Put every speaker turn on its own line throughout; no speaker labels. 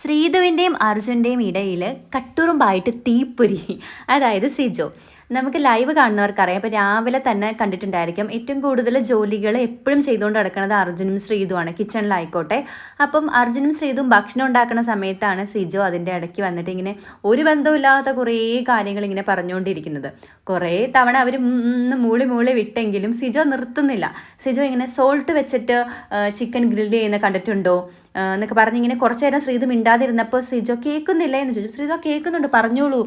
ശ്രീധുവിൻ്റെയും അർജുൻ്റെയും ഇടയിൽ കട്ടുറുമ്പായിട്ട് തീപ്പൊരി, അതായത് സിജോ. നമുക്ക് ലൈവ് കാണുന്നവർക്കറിയാം. അപ്പോൾ രാവിലെ തന്നെ കണ്ടിട്ടുണ്ടായിരിക്കും ഏറ്റവും കൂടുതൽ ജോലികൾ എപ്പോഴും ചെയ്തുകൊണ്ട് നടക്കുന്നത് അർജുനും ശ്രീധുവാണ്, കിച്ചണിലായിക്കോട്ടെ. അപ്പം അർജുനും ശ്രീധുവും ഭക്ഷണം ഉണ്ടാക്കുന്ന സമയത്താണ് സിജോ അതിൻ്റെ ഇടയ്ക്ക് വന്നിട്ട് ഇങ്ങനെ ഒരു ബന്ധമില്ലാത്ത കുറേ കാര്യങ്ങൾ ഇങ്ങനെ പറഞ്ഞുകൊണ്ടിരിക്കുന്നത്. കുറേ തവണ അവർ മൂളി മൂളി വിട്ടെങ്കിലും സിജോ നിർത്തുന്നില്ല. സിജോ ഇങ്ങനെ സോൾട്ട് വെച്ചിട്ട് ചിക്കൻ ഗ്രില്ല് ചെയ്യുന്ന കണ്ടിട്ടുണ്ടോ എന്നൊക്കെ പറഞ്ഞിങ്ങനെ കുറച്ച് നേരം ശ്രീധു മിണ്ടാതിരുന്നപ്പോൾ സിജോ കേൾക്കുന്നില്ല എന്ന് ചോദിച്ചു. ശ്രീധു കേൾക്കുന്നുണ്ട്, പറഞ്ഞോളൂ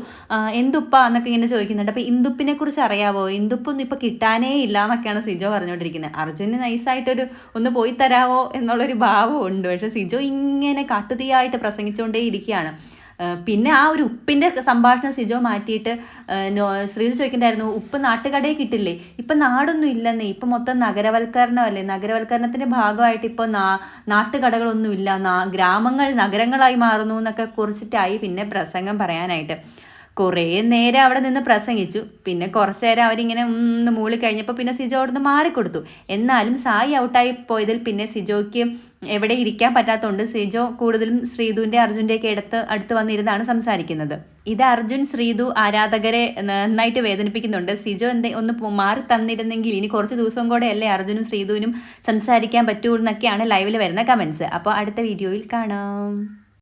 എന്തുപ്പ എന്നൊക്കെ ഇങ്ങനെ ചോദിക്കുന്നുണ്ട്. അപ്പോൾ ഇന്ദുപ്പിനെ കുറിച്ച് അറിയാവോ, ഇന്ദുപ്പൊന്നും ഇപ്പോൾ കിട്ടാനേ ഇല്ല എന്നൊക്കെയാണ് സിജോ പറഞ്ഞുകൊണ്ടിരിക്കുന്നത്. അർജുന് നൈസായിട്ടൊരു ഒന്ന് പോയി തരാമോ എന്നുള്ളൊരു ഭാവമുണ്ട്. പക്ഷേ സിജോ ഇങ്ങനെ കാട്ടുതീയായിട്ട് പ്രസംഗിച്ചുകൊണ്ടേ ഇരിക്കുകയാണ്. പിന്നെ ആ ഒരു ഉപ്പിൻ്റെ സംഭാഷണം സിജോ മാറ്റിയിട്ട് ശ്രീധു ചോദിക്കണ്ടായിരുന്നു, ഉപ്പ് നാട്ടുകടയിൽ കിട്ടില്ലേ, ഇപ്പം നാടൊന്നും ഇല്ലെന്നേ, ഇപ്പം മൊത്തം നഗരവൽക്കരണമല്ലേ, നഗരവൽക്കരണത്തിൻ്റെ ഭാഗമായിട്ട് ഇപ്പോൾ നാട്ടുകടകളൊന്നും ഇല്ല, ഗ്രാമങ്ങൾ നഗരങ്ങളായി മാറുന്നു എന്നൊക്കെ കുറിച്ചിട്ടായി പിന്നെ പ്രസംഗം പറയാനായിട്ട്. കുറേ നേരം അവിടെ നിന്ന് പ്രസംഗിച്ചു. പിന്നെ കുറച്ച് നേരം അവരിങ്ങനെ മൂളി കഴിഞ്ഞപ്പോൾ പിന്നെ സിജോ അവിടെ നിന്ന് മാറിക്കൊടുത്തു. എന്നാലും സായി ഔട്ടായി പോയതിൽ പിന്നെ സിജോയ്ക്ക് എവിടെ ഇരിക്കാൻ പറ്റാത്തതുകൊണ്ട് സിജോ കൂടുതലും ശ്രീധുവിൻ്റെ അർജുൻ്റെയൊക്കെ അടുത്ത് വന്നിരുന്നാണ് സംസാരിക്കുന്നത്. ഇത് അർജുൻ ശ്രീധു ആരാധകരെ നന്നായിട്ട് വേദനിപ്പിക്കുന്നുണ്ട്. സിജോ ഒന്ന് മാറി തന്നിരുന്നെങ്കിൽ ഇനി കുറച്ച് ദിവസം കൂടെ അല്ലേ അർജുനും ശ്രീധുവിനും സംസാരിക്കാൻ പറ്റൂ എന്നൊക്കെയാണ് ലൈവിൽ വരുന്ന കമൻസ്. അപ്പോൾ അടുത്ത വീഡിയോയിൽ കാണാം.